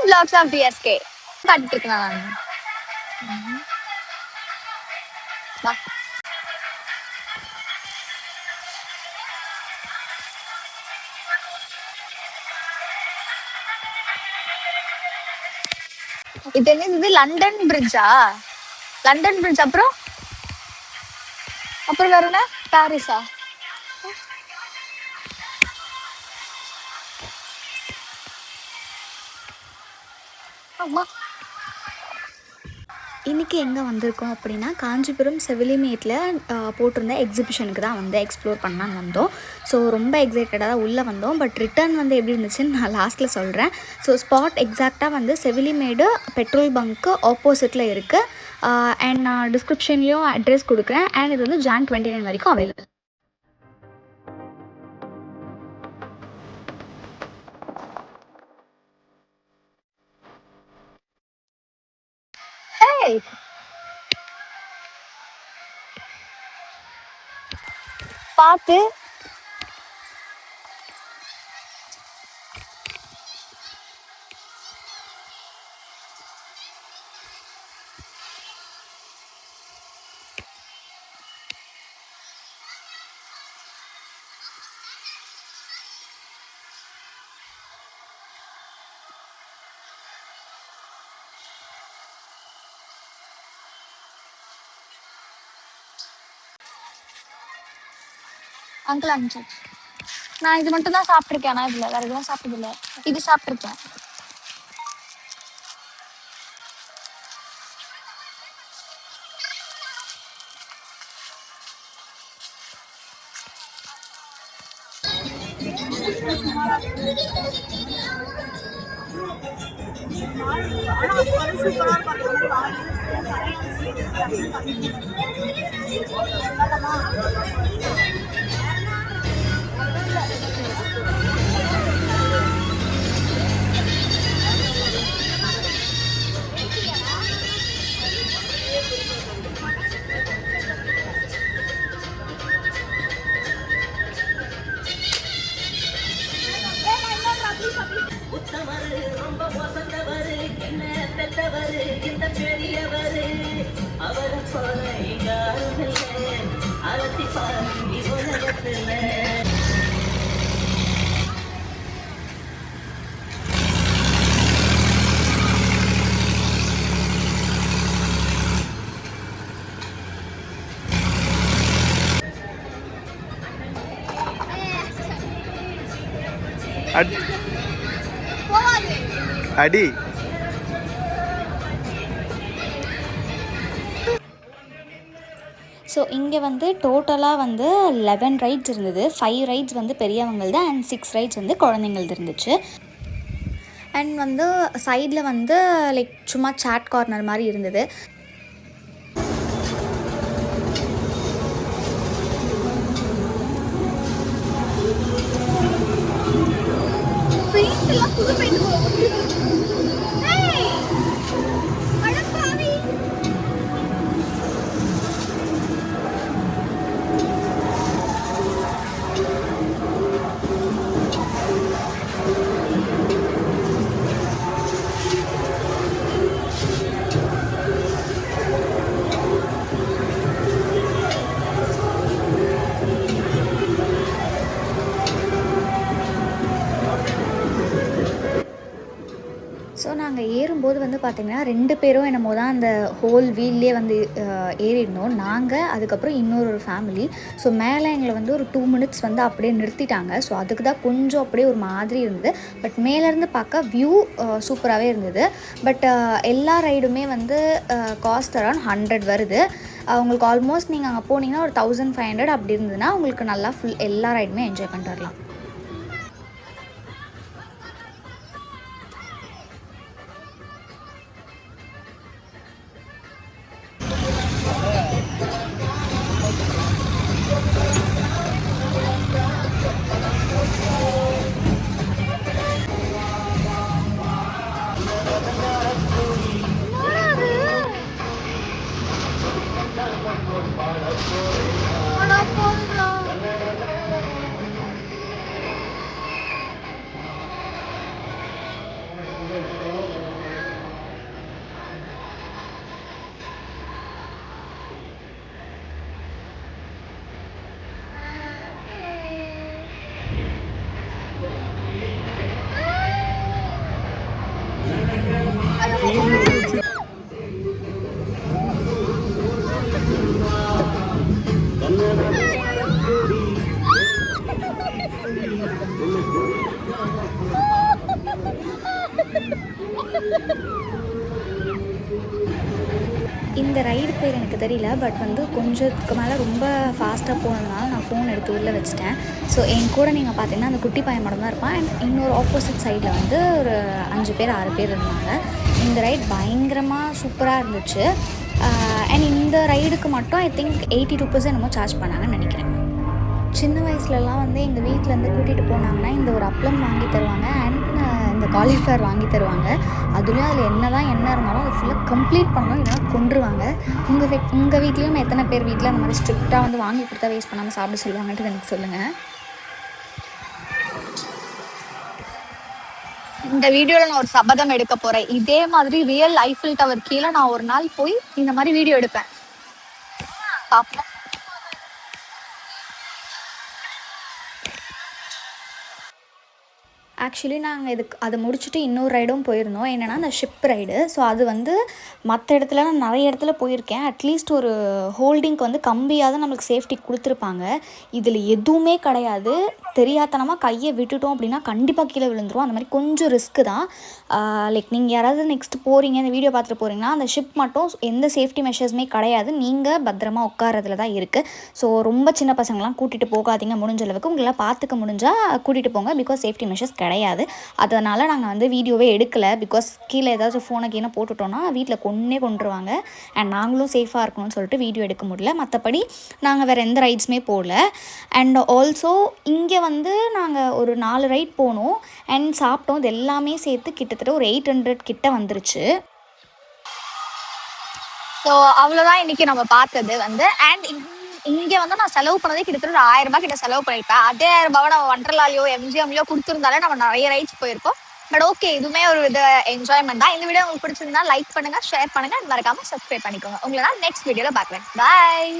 vlogs of DSK காட்டிட்டு இருக்கேன் நான். வா. இது என்னது லண்டன் பிரிட்ஜா? லண்டன் பிரிட்ஜ் அப்புறம் வேற என்ன? பாரிஸா? ஆமா. இன்றைக்கி எங்கே வந்திருக்கோம் அப்படின்னா காஞ்சிபுரம் செவிலிமேட்டில் போட்டிருந்த எக்ஸிபிஷனுக்கு தான் வந்து எக்ஸ்ப்ளோர் பண்ணலான்னு வந்தோம். ஸோ ரொம்ப எக்ஸைட்டடாக தான் உள்ளே வந்தோம். பட் ரிட்டர்ன் வந்து எப்படி இருந்துச்சுன்னு நான் லாஸ்ட்டில் சொல்கிறேன். ஸோ ஸ்பாட் எக்ஸாக்டாக வந்து செவிலிமேடு பெட்ரோல் பங்க்கு ஆப்போசிட்டில் இருக்குது. அண்ட் நான் டிஸ்கிரிப்ஷன்லேயும் அட்ரஸ் கொடுக்குறேன். அண்ட் இது வந்து Jan 29 வரைக்கும் அவைலபிள். ஏய் பாத்து அங்கிள் அனுப்பிச்சு. நான் இது மட்டும் தான் சாப்பிட்ருக்கேன். ஆனால் இதில் வேற எதுவும் சாப்பிட்டதில்ல. இது சாப்பிட்ருக்கேன். அடி ஸோ இங்கே வந்து டோட்டலாக வந்து 11 ரைட்ஸ் இருந்தது. 5 ரைட்ஸ் வந்து பெரியவங்களது அண்ட் 6 ரைட்ஸ் வந்து குழந்தைங்களது இருந்துச்சு. அண்ட் வந்து சைடில் வந்து லைக் சும்மா சாட் கார்னர் மாதிரி இருந்தது. ஸோ நாங்கள் ஏறும்போது வந்து பார்த்திங்கன்னா 2 பேரும் என்னமோ தான் அந்த ஹோல் வீல்லே வந்து ஏறிடணும். நாங்கள் அதுக்கப்புறம் இன்னொரு ஃபேமிலி. ஸோ மேலே எங்களை வந்து ஒரு 2 மினிட்ஸ் வந்து அப்படியே நிறுத்திட்டாங்க. ஸோ அதுக்கு தான் கொஞ்சம் அப்படியே ஒரு மாதிரி இருந்தது. பட் மேலேருந்து பார்க்க வியூ சூப்பராகவே இருந்தது. பட் எல்லா ரைடுமே வந்து காஸ்ட் அரௌண்ட் 100 வருது. உங்களுக்கு ஆல்மோஸ்ட் நீங்கள் அங்கே போனீங்கன்னா ஒரு 1500 அப்படி இருந்ததுன்னா உங்களுக்கு நல்லா ஃபுல் எல்லா ரைடுமே என்ஜாய் பண்ணிட்டு வரலாம். இந்த ரைடு பேர் எனக்கு தெரியல, பட் வந்து கொஞ்சத்துக்கு மேலே ரொம்ப ஃபாஸ்ட்டாக போனதுனால நான் ஃபோன் எடுத்து உள்ளே வச்சுட்டேன். ஸோ என் கூட நீங்கள் பார்த்தீங்கன்னா அந்த குட்டி பையன் மட்டும் தான் இருப்பான். அண்ட் இன்னொரு ஆப்போசிட் சைடில் வந்து ஒரு 5 பேர் 6 பேர் இருந்தாங்க. இந்த ரைட் பயங்கரமாக சூப்பராக இருந்துச்சு. அண்ட் இந்த ரைடுக்கு மட்டும் ஐ திங்க் 82% என்னமோ சார்ஜ் பண்ணாங்கன்னு நினைக்கிறேன். சின்ன வயசுலலாம் வந்து எங்கள் வீட்டிலேருந்து கூட்டிகிட்டு போனாங்கன்னா இந்த ஒரு அப்பளம் வாங்கி தருவாங்க அண்ட் இந்த காலிஃப்ளவர் வாங்கி தருவாங்க. அதுலேயும் அதில் என்ன இருந்தாலும் அதை ஃபுல்லாக கம்ப்ளீட் பண்ணணும், இல்லைனா கொண்டுருவாங்க. உங்கள் வீட்லேயும் எத்தனை பேர் வீட்டில் அந்த மாதிரி ஸ்ட்ரிக்டாக வந்து வாங்கி கொடுத்தா வேஸ்ட் பண்ணாமல் சாப்பிட சொல்லுவாங்கன்ட்டு எனக்கு சொல்லுங்கள். இந்த வீடியோல நான் ஒரு சபதம் எடுக்க போறேன். இதே மாதிரி ரியல் ஐஃபில் டவர் கீழே நான் ஒரு நாள் போய் இந்த மாதிரி வீடியோ எடுப்பேன். பார்ப்போம். ஆக்சுவலி நாங்கள் அதை முடிச்சுட்டு இன்னொரு ரைடும் போயிருந்தோம். என்னென்னா அந்த ஷிப் ரைடு. ஸோ அது வந்து மற்ற இடத்துல நான் நிறைய இடத்துல போயிருக்கேன். அட்லீஸ்ட் ஒரு ஹோல்டிங்க்கு வந்து கம்பியாவது நம்மளுக்கு சேஃப்டி கொடுத்துருப்பாங்க. இதில் எதுவுமே கிடையாது. தெரியாதனமாக கையை விட்டுட்டோம் அப்படின்னா கண்டிப்பாக கீழே விழுந்துரும். அந்த மாதிரி கொஞ்சம் ரிஸ்க்கு தான். லைக் நீங்கள் யாராவது நெக்ஸ்ட் போகிறீங்க, இந்த வீடியோ பார்த்துட்டு போகிறீங்கன்னா அந்த ஷிப் மட்டும் எந்த சேஃப்டி மெஷர்ஸுமே கிடையாது. நீங்கள் பத்திரமா உட்காரதுல தான் இருக்குது. ஸோ ரொம்ப சின்ன பசங்களாம் கூட்டிகிட்டு போகாதீங்க. முடிஞ்ச அளவுக்கு உங்களால் பார்த்துக்க முடிஞ்சால் கூட்டிகிட்டு போங்க. பிகாஸ் சேஃப்டி மெஷர்ஸ் கிடையாது. அதனால் நாங்கள் வந்து வீடியோவே எடுக்கலை. பிகாஸ் கீழே ஏதாச்சும் ஃபோனை கீழே போட்டுட்டோன்னா வீட்டில் கொண்டுருவாங்க. அண்ட் நாங்களும் சேஃபாக இருக்கணும்னு சொல்லிட்டு வீடியோ எடுக்க முடியல. மற்றபடி நாங்கள் வேறு எந்த ரைட்ஸுமே போகல. அண்ட் ஆல்சோ இங்கே வந்து நாங்கள் ஒரு 4 ரைட் போனோம் அண்ட் சாப்பிட்டோம். இது எல்லாமே சேர்த்து கிட்டத்தட்ட ஒரு 800 கிட்ட வந்துருச்சு. ஸோ அவ்வளோதான் இன்னைக்கு நம்ம பார்த்தது வந்து. அண்ட் இங்கே வந்து நான் செலவு பண்ணதே கிட்டத்தட்ட ஒரு 1000 ரூபாய் கிட்ட செலவு பண்ணியிருப்பேன். அதே 1000 ரூபாவை நம்ம வண்டர்லாலையோ எம்ஜிஎம்லையோ கொடுத்துருந்தாலே நம்ம நிறைய ரைட்ஸ் போயிருப்போம். பட் ஓகே, இதுவுமே ஒரு என்ஜாய்மெண்ட் தான். இந்த வீடியோ உங்களுக்கு பிடிச்சிருந்தா லைக் பண்ணுங்க, ஷேர் பண்ணுங்க, மறக்காம சப்ஸ்கிரைப் பண்ணிக்கோங்க. உங்களை நான் நெக்ஸ்ட் வீடியோவில் பார்க்குறேன். பாய்.